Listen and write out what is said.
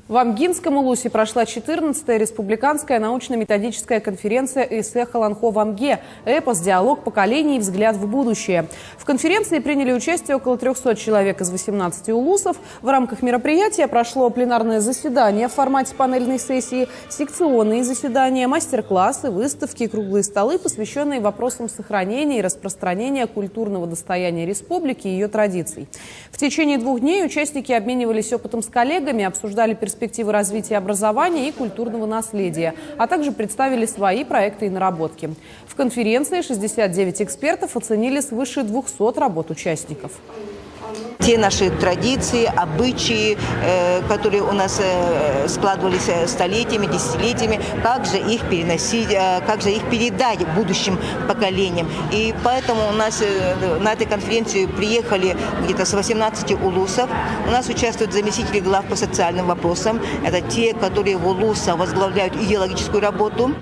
В Амгинском улусе прошла 14-я республиканская научно-методическая конференция «Эссе Халанхо в Амге. Эпос, диалог поколений и взгляд в будущее». В конференции приняли участие около 300 человек из 18 улусов. В рамках мероприятия прошло пленарное заседание в формате панельной сессии, секционные заседания, мастер-классы, выставки и круглые столы, посвященные вопросам сохранения и распространения культурного достояния республики и ее традиций. В течение 2 дней участники обменивались опытом с коллегами, обсуждали перспективы развития образования и культурного наследия, а также представили свои проекты и наработки. В конференции 69 экспертов оценили свыше 200 работ участников. Те наши традиции, обычаи, которые у нас складывались столетиями, десятилетиями, как же их переносить, как же их передать будущим поколениям. И поэтому у нас на этой конференции приехали где-то с 18 улусов. У нас участвуют заместители глав по социальным вопросам. Это те, которые в улусах возглавляют идеологическую работу.